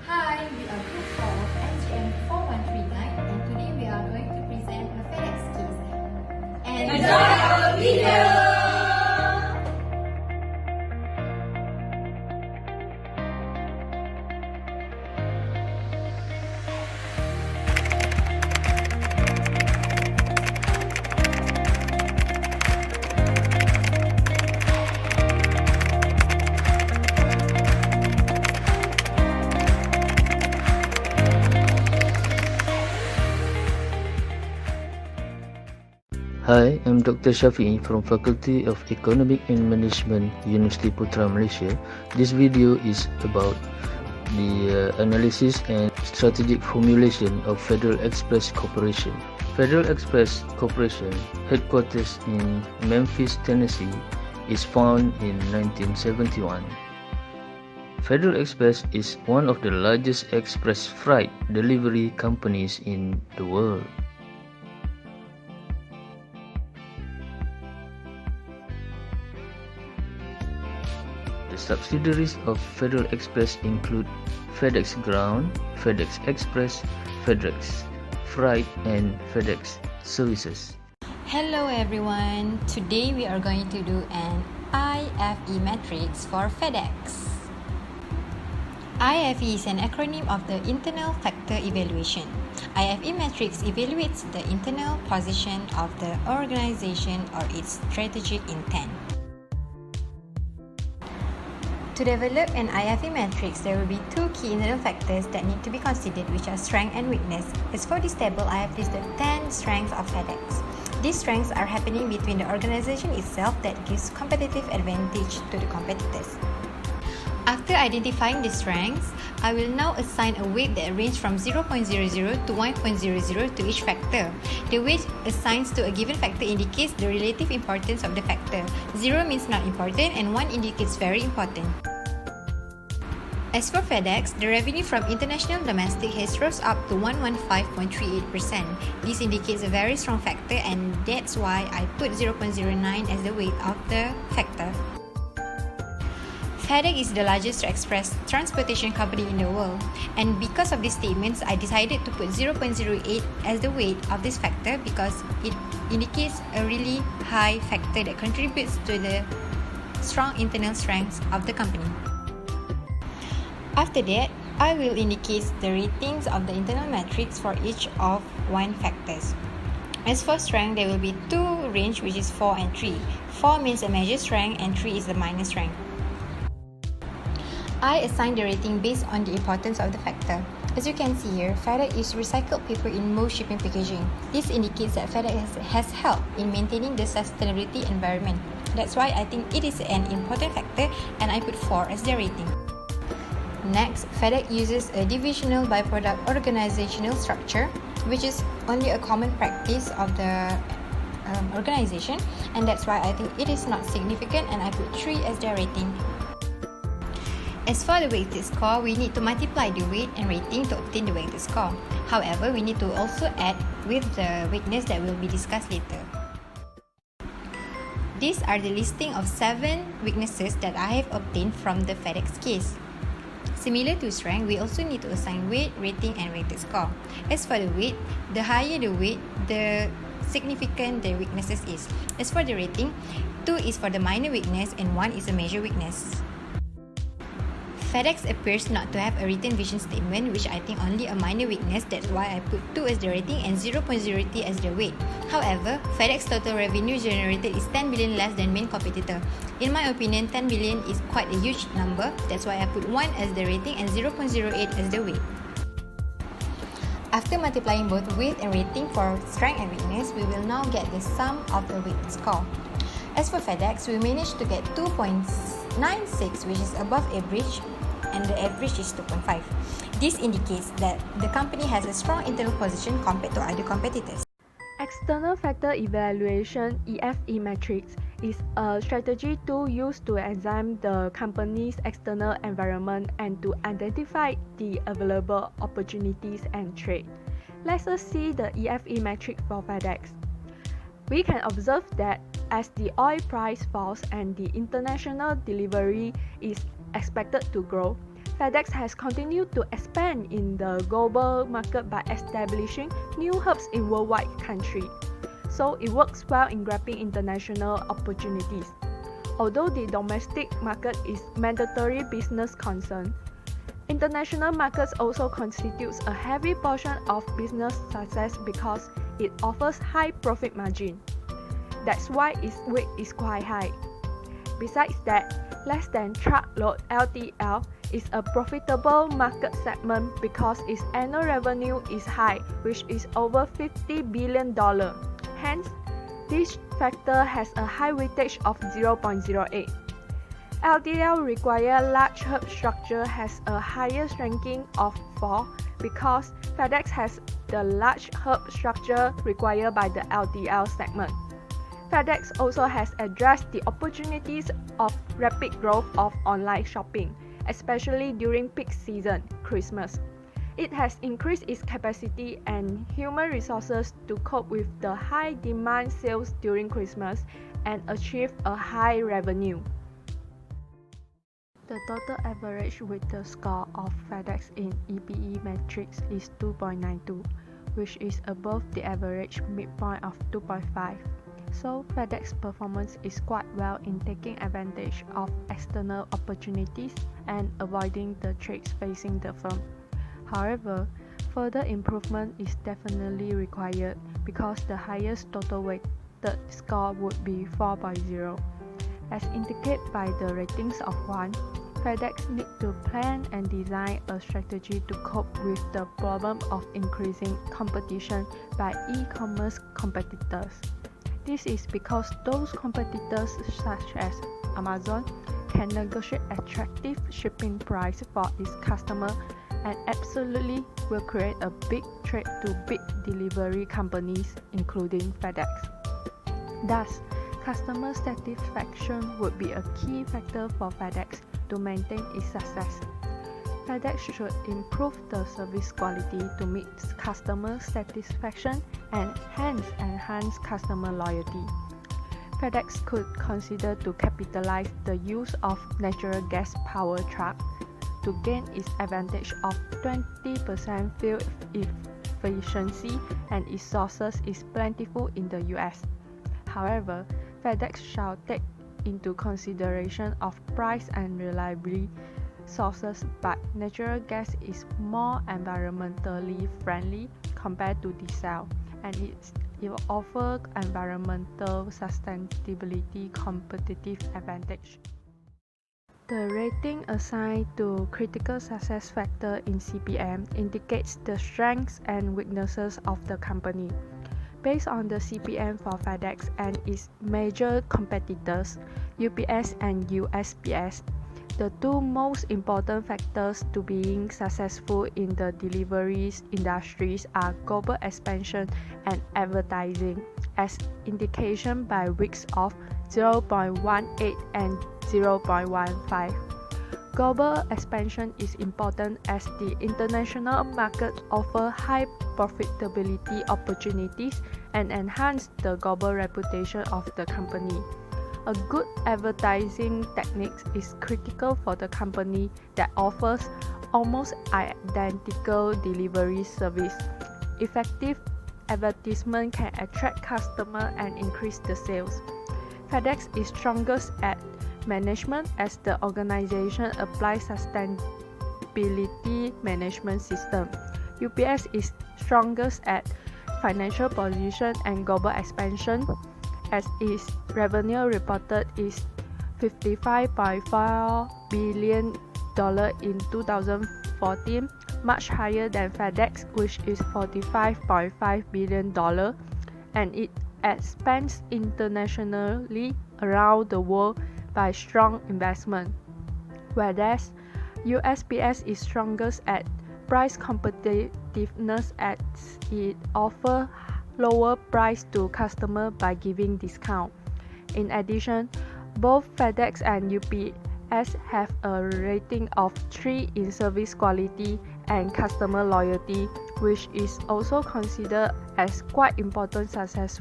Hi, we are Group 4 of SGM 4139 and today we are going to present a FedEx case. Enjoy our video! Hi, I'm Dr. Shafi'i from Faculty of Economic and Management, University Putra, Malaysia. This video is about the analysis and strategic formulation of Federal Express Corporation. Federal Express Corporation, headquarters in Memphis, Tennessee, is found in 1971. Federal Express is one of the largest express freight delivery companies in the world. The subsidiaries of Federal Express include FedEx Ground, FedEx Express, FedEx Freight, and FedEx Services. Hello everyone, today we are going to do an IFE matrix for FedEx. IFE is an acronym of the Internal Factor Evaluation. IFE matrix evaluates the internal position of the organization or its strategic intent. To develop an IFE matrix, there will be two key internal factors that need to be considered, which are strength and weakness. As for this table, I have listed 10 strengths of FedEx. These strengths are happening between the organization itself that gives competitive advantage to the competitors. After identifying the strengths, I will now assign a weight that ranges from 0.00 to 1.00 to each factor. The weight assigned to a given factor indicates the relative importance of the factor. 0 means not important and 1 indicates very important. As for FedEx, the revenue from international domestic has rose up to 115.38%. This indicates a very strong factor and that's why I put 0.09 as the weight of the factor. FedEx is the largest express transportation company in the world, and because of these statements, I decided to put 0.08 as the weight of this factor because it indicates a really high factor that contributes to the strong internal strengths of the company. After that, I will indicate the ratings of the internal metrics for each of one factors. As for strength, there will be two range, which is 4 and 3. 4 means a major strength and 3 is the minor strength. I assign the rating based on the importance of the factor. As you can see here, FedEx uses recycled paper in most shipping packaging. This indicates that FedEx has helped in maintaining the sustainability environment. That's why I think it is an important factor and I put 4 as the rating. Next, FedEx uses a divisional byproduct organizational structure, which is only a common practice of the organization, and that's why I think it is not significant and I put 3 as the rating. As for the weighted score, we need to multiply the weight and rating to obtain the weighted score. However, we need to also add with the weakness that will be discussed later. These are the listing of 7 weaknesses that I have obtained from the FedEx case. Similar to strength, we also need to assign weight, rating, and weighted score. As for the weight, the higher the weight, the significant the weaknesses is. As for the rating, 2 is for the minor weakness and 1 is a major weakness. FedEx appears not to have a written vision statement, which I think only a minor weakness. That's why I put 2 as the rating and 0.03 as the weight. However, FedEx total revenue generated is 10 billion less than main competitor. In my opinion, 10 billion is quite a huge number. That's why I put 1 as the rating and 0.08 as the weight. After multiplying both weight and rating for strength and weakness, we will now get the sum of the weight score. As for FedEx, we managed to get 2.96, which is above average, and the average is 2.5. This indicates that the company has a strong internal position compared to other competitors. External Factor Evaluation (EFE) matrix is a strategy tool used to examine the company's external environment and to identify the available opportunities and threats. Let us see the EFE matrix for FedEx. We can observe that as the oil price falls and the international delivery is expected to grow, FedEx has continued to expand in the global market by establishing new hubs in worldwide countries, so it works well in grabbing international opportunities. Although the domestic market is mandatory business concern, international markets also constitutes a heavy portion of business success because it offers high profit margin. That's why its weight is quite high. Besides that, less than truckload LTL is a profitable market segment because its annual revenue is high, which is over $50 billion. Hence, this factor has a high weightage of 0.08. LTL require large hub structure has a highest ranking of 4 because FedEx has the large hub structure required by the LTL segment. FedEx also has addressed the opportunities of rapid growth of online shopping, especially during peak season, Christmas. It has increased its capacity and human resources to cope with the high demand sales during Christmas and achieve a high revenue. The total average weighted score of FedEx in EPE matrix is 2.92, which is above the average midpoint of 2.5. So FedEx performance is quite well in taking advantage of external opportunities and avoiding the trades facing the firm. However, further improvement is definitely required because the highest total weighted score would be 4.0. As indicated by the ratings of 1, FedEx needs to plan and design a strategy to cope with the problem of increasing competition by e-commerce competitors. This is because those competitors such as Amazon can negotiate attractive shipping price for its customer and absolutely will create a big threat to big delivery companies including FedEx. Thus, customer satisfaction would be a key factor for FedEx to maintain its success. FedEx should improve the service quality to meet customer satisfaction and hence enhance customer loyalty. FedEx could consider to capitalize the use of natural gas power truck to gain its advantage of 20% fuel efficiency and its sources is plentiful in the US. However, FedEx shall take into consideration of price and reliability sources, but natural gas is more environmentally friendly compared to diesel, and it offers environmental sustainability competitive advantage. The rating assigned to critical success factor in CPM indicates the strengths and weaknesses of the company. Based on the CPM for FedEx and its major competitors, UPS and USPS, the two most important factors to being successful in the deliveries industries are global expansion and advertising, as indication by weeks of 0.18 and 0.15. Global expansion is important as the international market offers high profitability opportunities and enhance the global reputation of the company. A good advertising technique is critical for the company that offers almost identical delivery service. Effective advertisement can attract customers and increase the sales. FedEx is strongest at management as the organization applies sustainability management system. UPS is strongest at financial position and global expansion, as its revenue reported is $55.4 billion in 2014, much higher than FedEx, which is $45.5 billion, and it expands internationally around the world by strong investment. Whereas USPS is strongest at price competitiveness as it offers lower price to customer by giving discount. In addition, both FedEx and UPS have a rating of 3 in service quality and customer loyalty, which is also considered as quite important success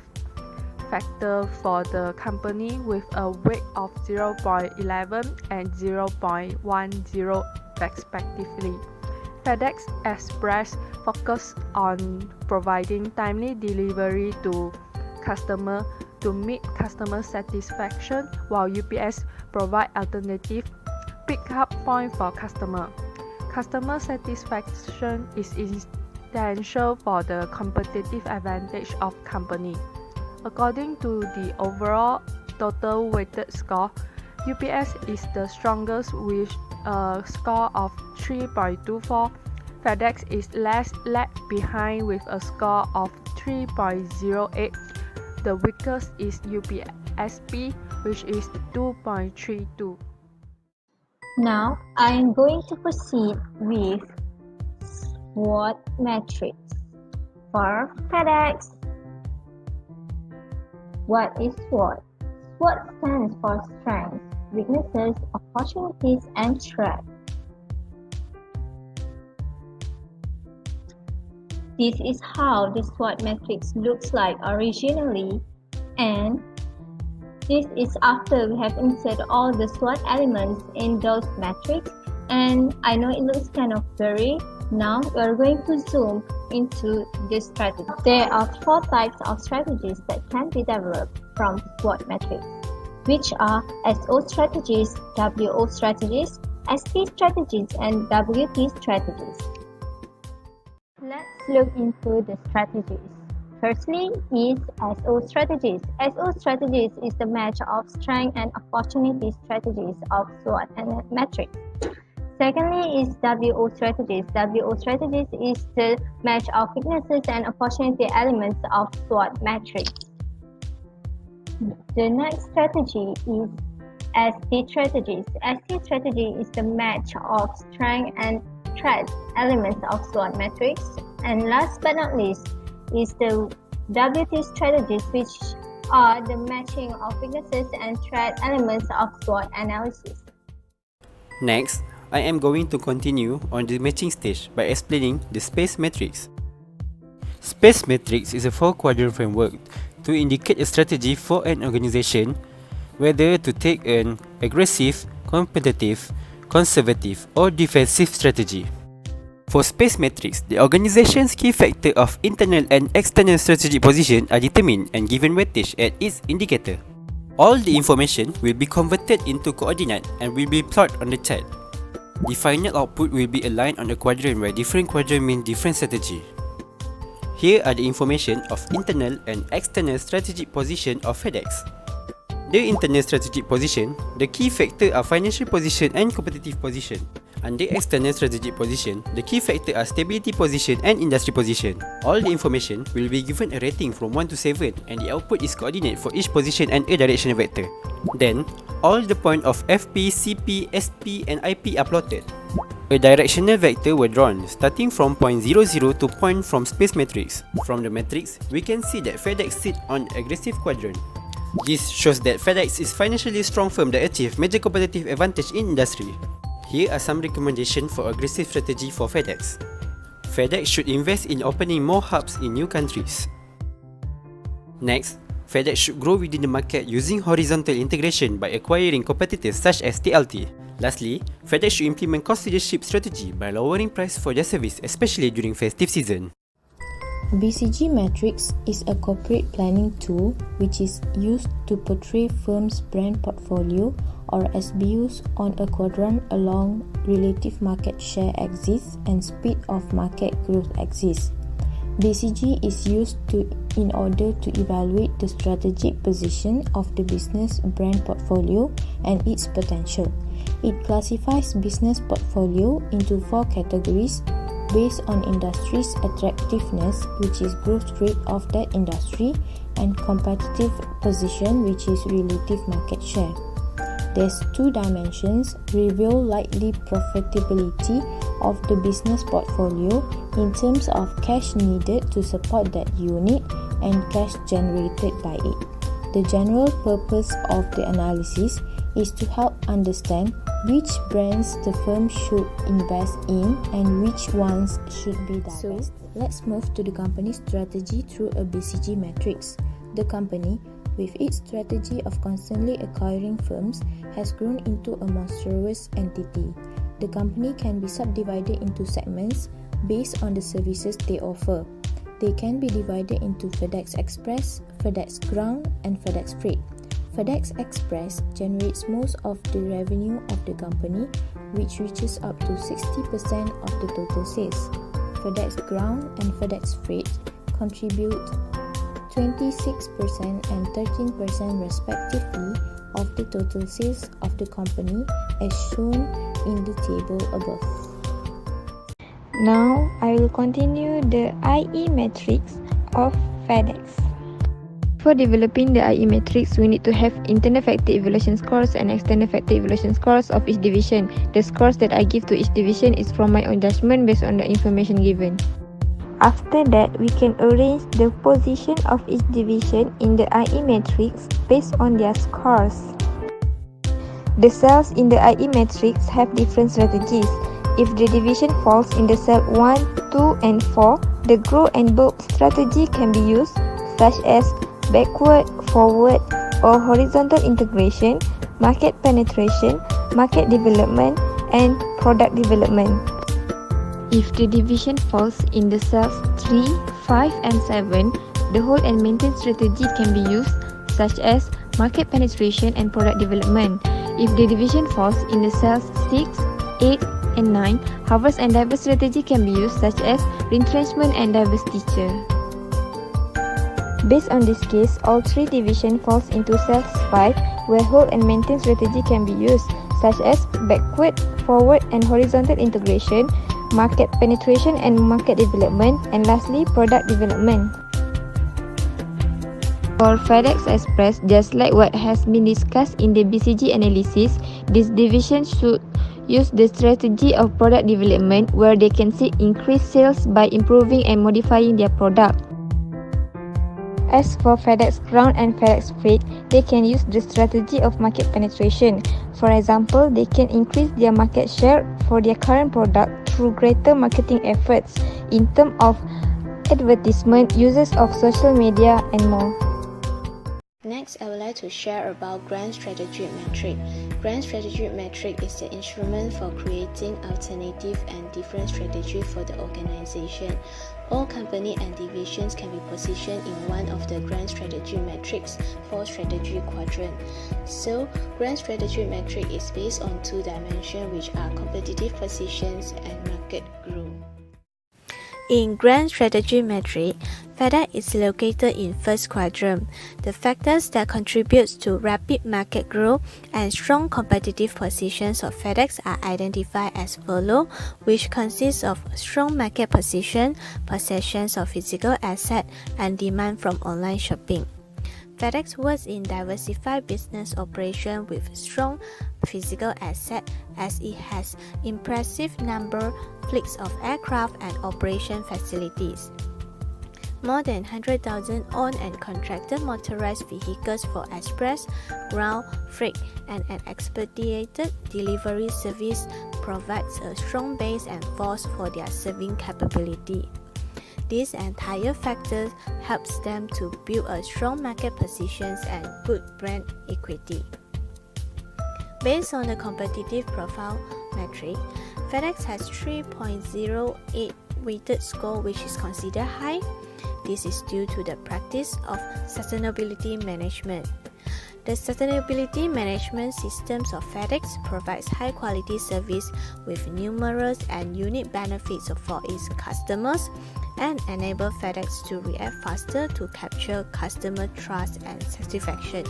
factor for the company with a weight of 0.11 and 0.10 respectively. FedEx Express focus on providing timely delivery to customer to meet customer satisfaction, while UPS provide alternative pick-up point for customer. Customer satisfaction is essential for the competitive advantage of company. According to the overall total weighted score, UPS is the strongest with a score of 3.24. FedEx is less lag behind with a score of 3.08. The weakest is UPSP, which is 2.32. Now, I am going to proceed with SWOT matrix. For FedEx, what is SWOT? SWOT stands for strengths, weaknesses, opportunities, and threats. This is how the SWOT matrix looks like originally, and this is after we have inserted all the SWOT elements in those matrix, and I know it looks kind of blurry. Now we are going to zoom into this strategy. There are 4 types of strategies that can be developed from SWOT matrix, which are SO strategies, WO strategies, ST strategies, and WT strategies. Let's look into the strategies. Firstly is SO strategies. SO strategies is the match of strength and opportunity strategies of SWOT and matrix. Secondly is WO strategies. WO strategies is the match of weaknesses and opportunity elements of SWOT matrix. The next strategy is ST strategies. ST strategy is the match of strength and threat elements of SWOT matrix. And last but not least is the WT strategies, which are the matching of weaknesses and threat elements of SWOT analysis. Next, I am going to continue on the matching stage by explaining the SPACE matrix. SPACE matrix is a 4-quadrant framework to indicate a strategy for an organization, whether to take an aggressive, competitive, conservative, or defensive strategy. For SPACE matrix, the organization's key factor of internal and external strategic position are determined and given weightage at its indicator. All the information will be converted into coordinate and will be plotted on the chart. The final output will be aligned on the quadrant where different quadrant mean different strategy. Here are the information of internal and external strategic position of FedEx. The internal strategic position, the key factor are financial position and competitive position. Under external strategic position, the key factor are stability position and industry position. All the information will be given a rating from 1 to 7 and the output is coordinate for each position and a directional vector. Then, all the points of FP, CP, SP and IP are plotted. A directional vector were drawn starting from point 00 to point from SPACE matrix. From the matrix, we can see that FedEx sits on the aggressive quadrant. This shows that FedEx is financially strong firm that achieve major competitive advantage in industry. Here are some recommendations for aggressive strategy for FedEx. FedEx should invest in opening more hubs in new countries. Next, FedEx should grow within the market using horizontal integration by acquiring competitors such as TLT. Lastly, FedEx should implement cost leadership strategy by lowering price for their service, especially during festive season. BCG Matrix is a corporate planning tool which is used to portray firms' brand portfolio or SBUs on a quadrant along relative market share axis and speed of market growth axis. BCG is used in order to evaluate the strategic position of the business brand portfolio and its potential. It classifies business portfolio into 4 categories based on industry's attractiveness, which is growth rate of that industry, and competitive position, which is relative market share. There's 2 dimensions: reveal likely profitability of the business portfolio in terms of cash needed to support that unit and cash generated by it. The general purpose of the analysis is to help understand which brands the firm should invest in and which ones should be divested. So, let's move to the company's strategy through a BCG matrix. The company, with its strategy of constantly acquiring firms, has grown into a monstrous entity. the company can be subdivided into segments based on the services they offer. They can be divided into FedEx Express, FedEx Ground, and FedEx Freight. FedEx Express generates most of the revenue of the company, which reaches up to 60% of the total sales. FedEx Ground and FedEx Freight contribute 26% and 13% respectively of the total sales of the company, as shown in the table above. Now, I will continue the IE matrix of FedEx. For developing the IE matrix, we need to have internal factor evaluation scores and external factor evaluation scores of each division. The scores that I give to each division is from my own judgment based on the information given. After that, we can arrange the position of each division in the IE matrix based on their scores. The cells in the IE matrix have different strategies. If the division falls in the cell 1, 2, and 4, the grow and build strategy can be used, such as backward, forward, or horizontal integration, market penetration, market development, and product development. If the division falls in the cells 3, 5, and 7, the hold and maintain strategy can be used, such as market penetration and product development. If the division falls in the cells 6, 8, and 9, harvest and divest strategy can be used, such as retrenchment and divestiture. Based on this case, all three divisions falls into cells 5, where hold and maintain strategy can be used, such as backward, forward, and horizontal integration, market penetration and market development, and lastly, product development. For FedEx Express, just like what has been discussed in the BCG analysis, this division should use the strategy of product development, where they can seek increased sales by improving and modifying their product. As for FedEx Ground and FedEx Freight, they can use the strategy of market penetration. For example, they can increase their market share for their current product through greater marketing efforts in terms of advertisement, uses of social media, and more. Next, I would like to share about Grand Strategic Metric. Grand Strategic Metric is the instrument for creating alternative and different strategy for the organization. All company and divisions can be positioned in one of the Grand Strategic Metrics for strategy quadrant. So, Grand Strategic Metric is based on two dimensions, which are competitive positions and market growth. In Grand Strategy Metric, FedEx is located in first quadrant. The factors that contribute to rapid market growth and strong competitive positions of FedEx are identified as follow, which consists of strong market position, possessions of physical asset, and demand from online shopping. FedEx works in diversified business operation with strong physical asset, as it has impressive number fleets of aircraft and operation facilities. More than 100,000 owned and contracted motorized vehicles for express, ground, freight, and an expedited delivery service provides a strong base and force for their serving capability. These entire factors helps them to build a strong market positions and good brand equity. Based on the competitive profile metric, FedEx has 3.08 weighted score, which is considered high. This is due to the practice of sustainability management. The sustainability management systems of FedEx provides high-quality service with numerous and unique benefits for its customers and enable FedEx to react faster to capture customer trust and satisfaction.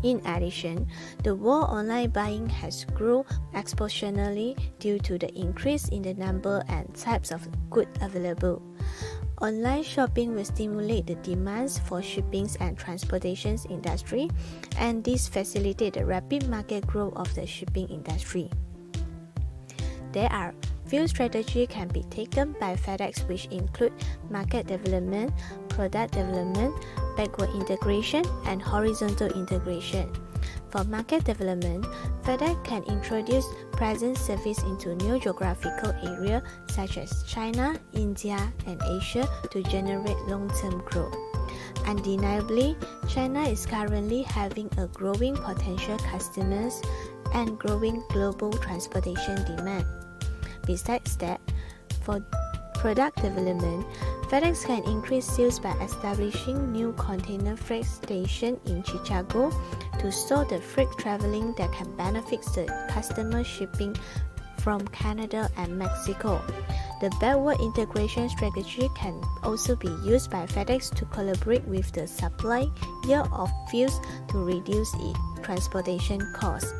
In addition, the world online buying has grown exponentially due to the increase in the number and types of goods available. Online shopping will stimulate the demands for shipping and transportation industry, and this facilitates the rapid market growth of the shipping industry. There are few strategies can be taken by FedEx, which include market development, product development, backward integration, and horizontal integration. For market development, FedEx can introduce present service into new geographical areas such as China, India, and Asia to generate long-term growth. Undeniably, China is currently having a growing potential customers and growing global transportation demand. Besides that, for product development, FedEx can increase sales by establishing new container freight stations in Chicago to store the freight traveling that can benefit the customer shipping from Canada and Mexico. The backward integration strategy can also be used by FedEx to collaborate with the supplier of fuels to reduce its transportation costs.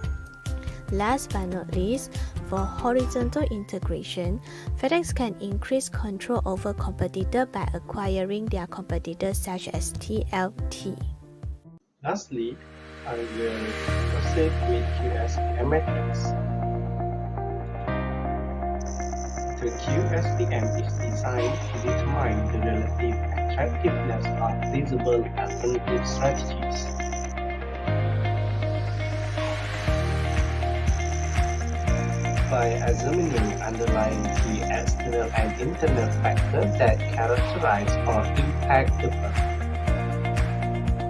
Last but not least, for horizontal integration, FedEx can increase control over competitors by acquiring their competitors such as TLT. Lastly, I will proceed with QSPM metrics. The QSPM is designed to determine the relative attractiveness of feasible alternative strategies. By examining underlying key external and internal factors that characterize or impact the firm.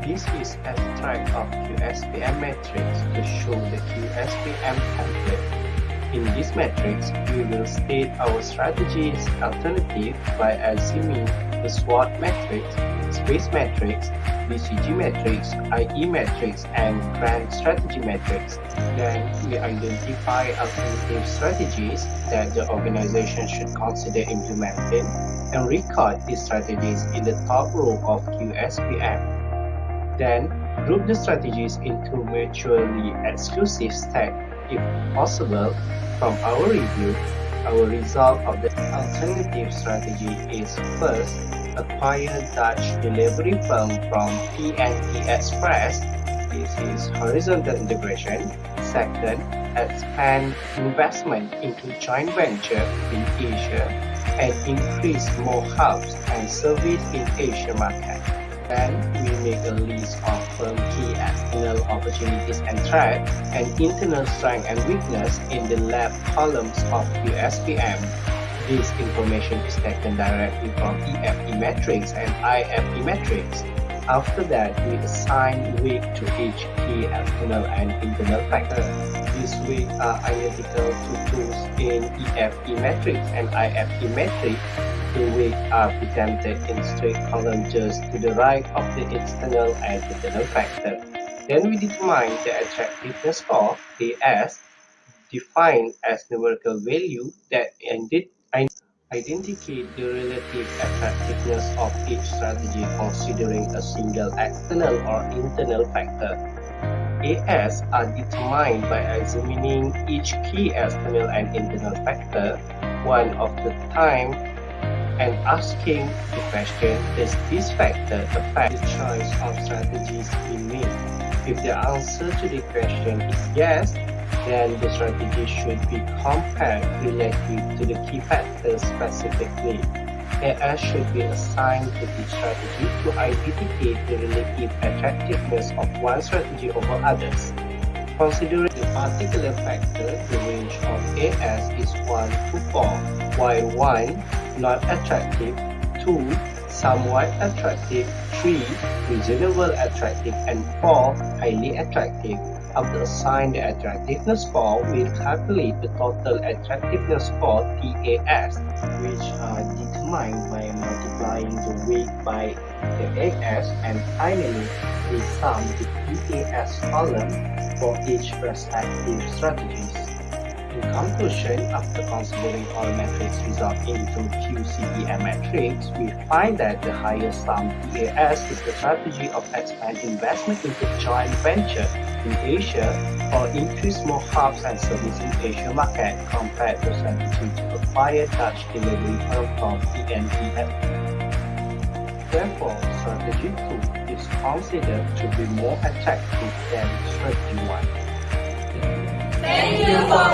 This is abstract of QSPM matrix to show the QSPM template. In this matrix, we will state our strategy's alternative by assuming the SWOT matrix, space matrix, BCG matrix, IE matrix, and grand strategy matrix. Then we identify alternative strategies that the organization should consider implementing and record these strategies in the top row of QSPM. Then group the strategies into mutually exclusive stacks if possible. From our review, our result of the alternative strategy is first, acquire Dutch delivery firm from PNT Express. This is horizontal integration. Second, expand investment into joint venture in Asia and increase more hubs and service in Asia market. Then we make a list of firm key external opportunities and threats and internal strength and weakness in the left columns of QSPM. This information is taken directly from EFE matrix and IFE matrix. After that, we assign weight to each key external and internal factor. These weights are identical to those in EFE matrix and IFE matrix. The weights are presented in straight columns just to the right of the external and internal factor. Then we determine the attractiveness score, AS, defined as numerical value that identify the relative attractiveness of each strategy considering a single external or internal factor. AS are determined by examining each key external and internal factor one of the time and asking the question, does this factor affect the choice of strategies we make? If the answer to the question is yes, then the strategy should be compared relative to the key factors specifically. AS should be assigned to each strategy to identify the relative attractiveness of one strategy over others. Considering the particular factor, the range of AS is 1 to 4, while 1 not attractive, 2 somewhat attractive, 3 reasonable attractive, and 4 highly attractive. After assigning the attractiveness score, we calculate the total attractiveness score TAS, which are determined by multiplying the weight by the AS, and finally we sum the TAS column for each respective strategies. In conclusion, after considering all metrics result into QCPM metrics, we find that the highest sum TAS is the strategy of expand investment into joint venture in Asia or increase more hubs and service in Asia market compared to strategy to acquire Dutch delivery firm from PNT. Therefore, strategy 2 is considered to be more attractive than strategy 1. Thank you for